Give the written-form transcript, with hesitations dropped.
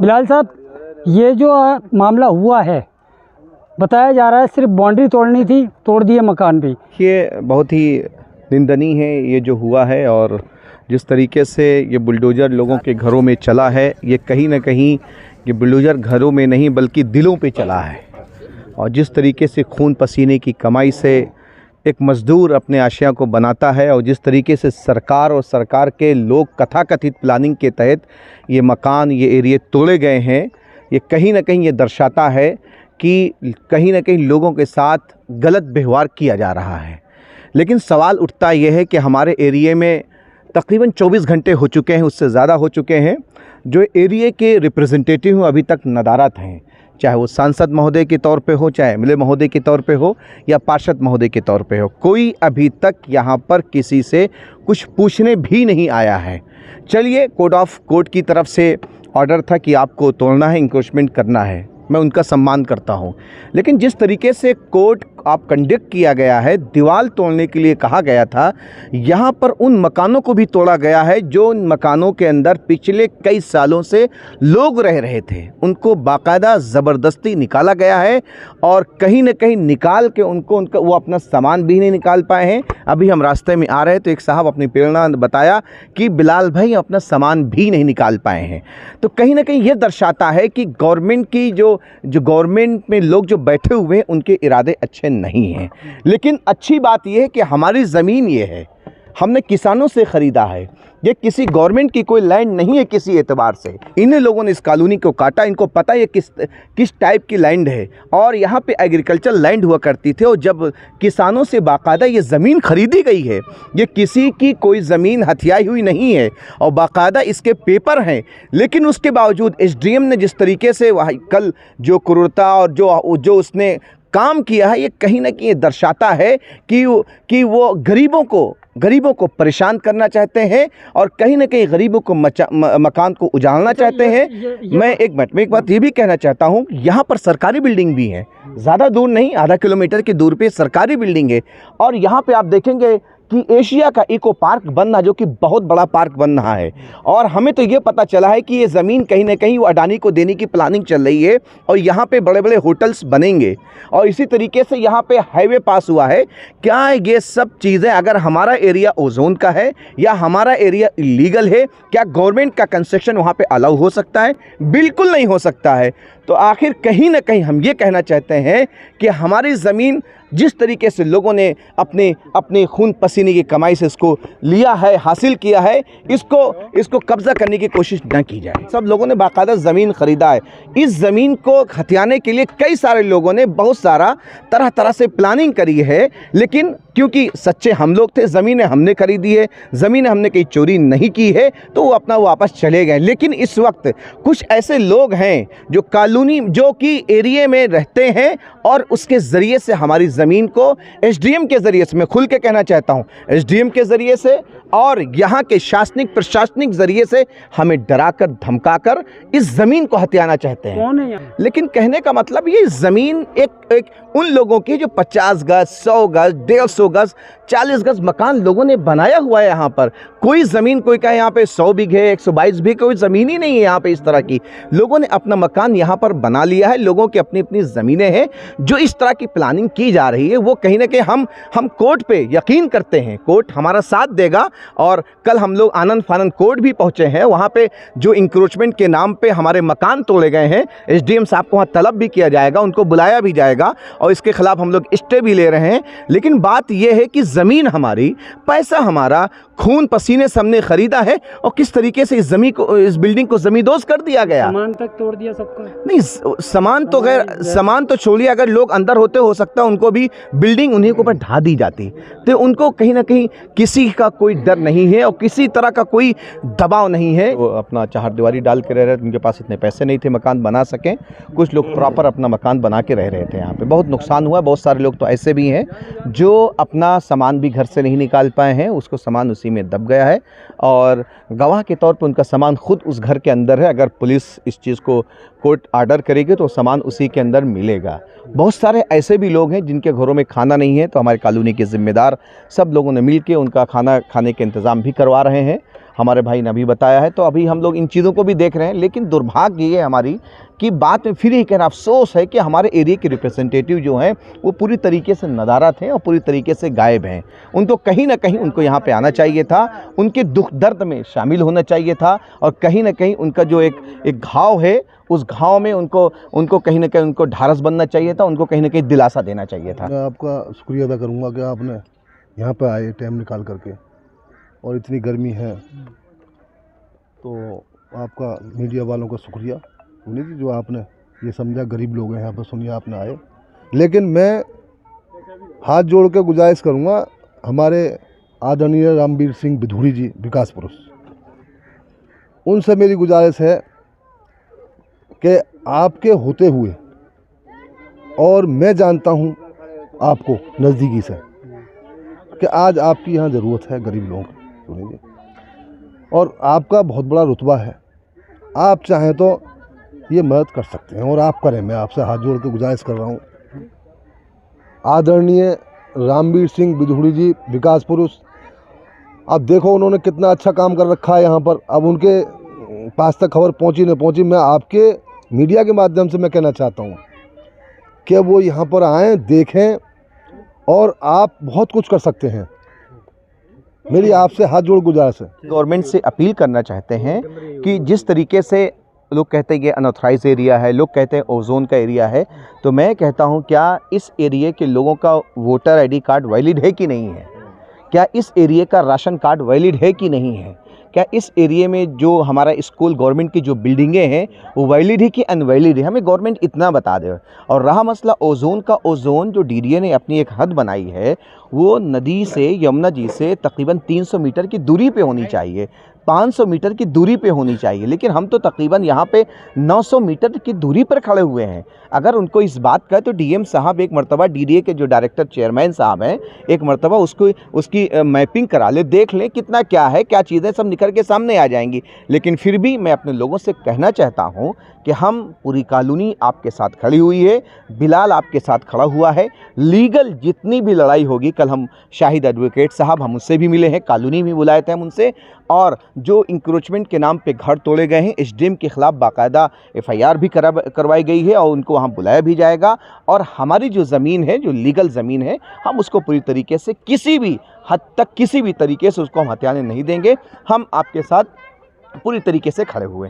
बिलाल साहब, ये जो मामला हुआ है, बताया जा रहा है सिर्फ बाउंड्री तोड़नी थी, तोड़ दिए मकान भी। ये बहुत ही निंदनीय है ये जो हुआ है, और जिस तरीके से ये बुलडोज़र लोगों के घरों में चला है, ये कहीं ना कहीं ये बुलडोज़र घरों में नहीं बल्कि दिलों पे चला है। और जिस तरीके से खून पसीने की कमाई से एक मज़दूर अपने आशिया को बनाता है, और जिस तरीके से सरकार और सरकार के लोग कथाकथित प्लानिंग के तहत ये मकान, ये एरिया तोड़े गए हैं, ये कहीं ना कहीं ये दर्शाता है कि कहीं ना कहीं लोगों के साथ गलत व्यवहार किया जा रहा है। लेकिन सवाल उठता यह है कि हमारे एरिए में तकरीबन 24 घंटे हो चुके हैं, उससे ज़्यादा हो चुके हैं, जो एरिए के रिप्रेजेंटेटिव अभी तक नदारत हैं, चाहे वो सांसद महोदय के तौर पे हो, चाहे एमएलए महोदय के तौर पे हो, या पार्षद महोदय के तौर पे हो। कोई अभी तक यहाँ पर किसी से कुछ पूछने भी नहीं आया है। चलिए, कोर्ट की तरफ से ऑर्डर था कि आपको तोड़ना है, इंक्रोचमेंट करना है, मैं उनका सम्मान करता हूं। लेकिन जिस तरीके से कोर्ट आप कंडक्ट किया गया है, दीवार तोड़ने के लिए कहा गया था, यहाँ पर उन मकानों को भी तोड़ा गया है जो उन मकानों के अंदर पिछले कई सालों से लोग रह रहे थे। उनको बाकायदा ज़बरदस्ती निकाला गया है, और कहीं न कहीं निकाल के उनका वो अपना सामान भी नहीं निकाल पाए हैं। अभी हम रास्ते में आ रहे हैं तो एक साहब अपनी प्रेरणा बताया कि बिलाल भाई अपना सामान भी नहीं निकाल पाए हैं। तो कहीं ना कहीं ये दर्शाता है कि गवर्नमेंट की जो गवर्नमेंट में लोग जो बैठे हुए हैं उनके इरादे अच्छे नहीं हैं। लेकिन अच्छी बात यह है कि हमारी ज़मीन ये है, हमने किसानों से ख़रीदा है, ये किसी गवर्नमेंट की कोई लैंड नहीं है किसी एतबार से। इन्हीं लोगों ने इस कॉलोनी को काटा, इनको पता है किस टाइप की लैंड है, और यहाँ पे एग्रीकल्चर लैंड हुआ करती थी। और जब किसानों से बाकायदा ये ज़मीन ख़रीदी गई है, ये किसी की कोई ज़मीन हथियाई हुई नहीं है, और बाकायदा इसके पेपर हैं। लेकिन उसके बावजूद एसडीएम ने जिस तरीके से कल जो क्रूरता और जो उसने काम किया है, ये कहीं ना कहीं दर्शाता है कि वो गरीबों को परेशान करना चाहते हैं, और कहीं ना कहीं गरीबों को मकान को उजाड़ना चाहते हैं। मैं एक बात ये भी कहना चाहता हूँ, यहाँ पर सरकारी बिल्डिंग भी है, ज़्यादा दूर नहीं, आधा किलोमीटर की दूर पे सरकारी बिल्डिंग है। और यहाँ पे आप देखेंगे कि एशिया का इको पार्क बन रहा, जो कि बहुत बड़ा पार्क बन रहा है। और हमें तो ये पता चला है कि ये ज़मीन कहीं ना कहीं वो अडानी को देने की प्लानिंग चल रही है, और यहाँ पे बड़े बड़े होटल्स बनेंगे, और इसी तरीके से यहाँ पे हाईवे पास हुआ है। क्या ये सब चीज़ें, अगर हमारा एरिया ओजोन का है या हमारा एरिया इलीगल है, क्या गवर्नमेंट का कंस्ट्रक्शन वहाँ पे अलाउ हो सकता है? बिल्कुल नहीं हो सकता है। तो आखिर कहीं ना कहीं हम ये कहना चाहते हैं कि हमारी ज़मीन जिस तरीके से लोगों ने अपने खून पसीने की कमाई से इसको लिया है, हासिल किया है, इसको कब्ज़ा करने की कोशिश न की जाए। सब लोगों ने बाकायदा ज़मीन ख़रीदा है। इस ज़मीन को हथियाने के लिए कई सारे लोगों ने बहुत सारा तरह से प्लानिंग करी है, लेकिन क्योंकि सच्चे हम लोग थे, ज़मीनें हमने खरीदी है, ज़मीनें हमने कहीं चोरी नहीं की है, तो वो अपना वापस चले गए। लेकिन इस वक्त कुछ ऐसे लोग हैं जो कॉलोनी, जो कि एरिया में रहते हैं, और उसके ज़रिए से हमारी ज़मीन को एसडीएम के ज़रिए से, मैं खुल के कहना चाहता हूँ, एसडीएम के ज़रिए से और यहाँ के प्रशासनिक ज़रिए से हमें डराकर धमकाकर इस ज़मीन को हथियाना चाहते हैं। लेकिन कहने का मतलब, ये ज़मीन एक उन लोगों की जो 50 गज, 100 गज, 150 गज, 40 गज मकान लोगों ने बनाया हुआ है। यहाँ पर कोई ज़मीन, कोई कहे यहाँ पे 100 बीघे, 122 बीघे, कोई ज़मीन ही नहीं है यहाँ पे। इस तरह की लोगों ने अपना मकान यहाँ पर बना लिया है। लोगों की अपनी अपनी ज़मीनें हैं। जो इस तरह की प्लानिंग की जा रही है, वो कहीं ना कहीं हम कोर्ट पे यकीन करते हैं, कोर्ट हमारा साथ देगा। और कल हम लोग आनंद फानंद कोर्ट भी पहुँचे हैं। वहाँ पे जो इंक्रोचमेंट के नाम पे हमारे मकान तोड़े गए हैं, एसडीएम साहब को वहाँ तलब भी किया जाएगा, उनको बुलाया भी जाएगा, और इसके खिलाफ हम लोग स्टे भी ले रहे हैं। लेकिन बात यह है कि ज़मीन हमारी, पैसा हमारा, खून पसीने से हमने ख़रीदा है, और किस तरीके से इस बिल्डिंग को ज़मींदोज़ कर दिया गया। सामान तक तोड़ दिया सबका। नहीं, सामान तो छोड़िए, अगर लोग अंदर होते, हो सकता है उनको भी बिल्डिंग उन्हीं के ऊपर ढा दी जाती। तो उनको कहीं ना कहीं किसी का कोई डर नहीं है, और किसी तरह का कोई दबाव नहीं है। वो अपना चारदीवारी डाल के रह रहे थे, उनके पास इतने पैसे नहीं थे मकान बना सकें। कुछ लोग प्रॉपर अपना मकान बना के रह रहे थे। यहाँ पे बहुत नुकसान हुआ। बहुत सारे लोग तो ऐसे भी हैं जो अपना सामान भी घर से नहीं निकाल पाए हैं, उसको सामान उसी में दब गया है, और गवाह के तौर पे उनका सामान खुद उस घर के अंदर है। अगर पुलिस इस चीज़ को कोर्ट आर्डर करेगी तो सामान उसी के अंदर मिलेगा। बहुत सारे ऐसे भी लोग हैं जिनके घरों में खाना नहीं है, तो हमारी कॉलोनी के ज़िम्मेदार सब लोगों ने मिल के उनका खाना खाने के इंतज़ाम भी करवा रहे हैं। हमारे भाई ने अभी बताया है। तो अभी हम लोग इन चीज़ों को भी देख रहे हैं, लेकिन दुर्भाग्य ये है हमारी कि बात में फिर ही कहना अफसोस है कि हमारे एरिया के रिप्रेजेंटेटिव जो हैं वो पूरी तरीके से नदारद हैं और पूरी तरीके से गायब हैं। उनको कहीं ना कहीं उनको यहाँ पे आना चाहिए था, उनके दुख दर्द में शामिल होना चाहिए था, और कहीं ना कहीं उनका जो एक घाव है उस घाव में उनको कहीं ना कहीं उनको ढारस बनना चाहिए था, उनको कहीं ना कहीं दिलासा देना चाहिए था। मैं आपका शुक्रिया अदा करूँगा कि आपने यहाँ पर आए टाइम निकाल करके, और इतनी गर्मी है तो आपका मीडिया वालों का शुक्रिया सुनी जी, जो आपने ये समझा गरीब लोग हैं यहाँ पर, सुनिए आपने आए। लेकिन मैं हाथ जोड़ के गुजारिश करूँगा हमारे आदरणीय रामवीर सिंह बिधूड़ी जी, विकास पुरुष, उनसे मेरी गुजारिश है कि आपके होते हुए, और मैं जानता हूँ आपको नज़दीकी से कि आज आपकी यहाँ ज़रूरत है गरीब लोगों की, सुनिए, और आपका बहुत बड़ा रुतबा है, आप चाहें तो ये मदद कर सकते हैं और आप करें। मैं आपसे हाथ जोड़ के गुजारिश कर रहा हूँ, आदरणीय रामवीर सिंह बिधूड़ी जी, विकास पुरुष, अब देखो उन्होंने कितना अच्छा काम कर रखा है यहाँ पर। अब उनके पास तक खबर पहुँची न पहुँची, मैं आपके मीडिया के माध्यम से मैं कहना चाहता हूँ कि वो यहाँ पर आएँ, देखें, और आप बहुत कुछ कर सकते हैं। मेरी आपसे हाथ जोड़ गुजारिश है। गवर्नमेंट से अपील करना चाहते हैं कि जिस तरीके से लोग कहते हैं ये अनऑथराइज एरिया है, लोग कहते हैं ओजोन का एरिया है, तो मैं कहता हूं क्या इस एरिया के लोगों का वोटर आईडी कार्ड वैलिड है कि नहीं है? क्या इस एरिया का राशन कार्ड वैलिड है कि नहीं है? क्या इस एरिया में जो हमारा स्कूल गवर्नमेंट की जो बिल्डिंगें हैं वो वैलिड है कि अनवैलिड है? हमें गवर्नमेंट इतना बता दे। और रहा मसला ओजोन का, ओजोन जो डीडीए ने अपनी एक हद बनाई है वो नदी से, यमुना जी से तकरीबन 300 मीटर की दूरी पे होनी चाहिए, 500 मीटर की दूरी पे होनी चाहिए, लेकिन हम तो तकरीबन यहाँ पे 900 मीटर की दूरी पर खड़े हुए हैं। अगर उनको इस बात का, तो डीएम साहब एक मरतबा, डीडीए के जो डायरेक्टर चेयरमैन साहब हैं, एक मरतबा उसकी मैपिंग करा ले, देख लें कितना क्या है, क्या चीज़ें सब निकल के सामने आ जाएंगी। लेकिन फिर भी मैं अपने लोगों से कहना चाहता हूँ कि हम, पूरी कॉलोनी आपके साथ खड़ी हुई है, बिलाल आपके साथ खड़ा हुआ है। लीगल जितनी भी लड़ाई होगी, कल हम शाहिद एडवोकेट साहब, हम उससे भी मिले हैं, कॉलोनी भी बुलाए थे हम उनसे, और जो इंक्रोचमेंट के नाम पे घर तोड़े गए हैं, एसडीएम के खिलाफ बाकायदा एफआईआर भी करवाई गई है और उनको वहाँ बुलाया भी जाएगा। और हमारी जो ज़मीन है, जो लीगल ज़मीन है, हम उसको पूरी तरीके से, किसी भी हद तक, किसी भी तरीके से उसको हम हथियाने नहीं देंगे। हम आपके साथ पूरी तरीके से खड़े हुए हैं।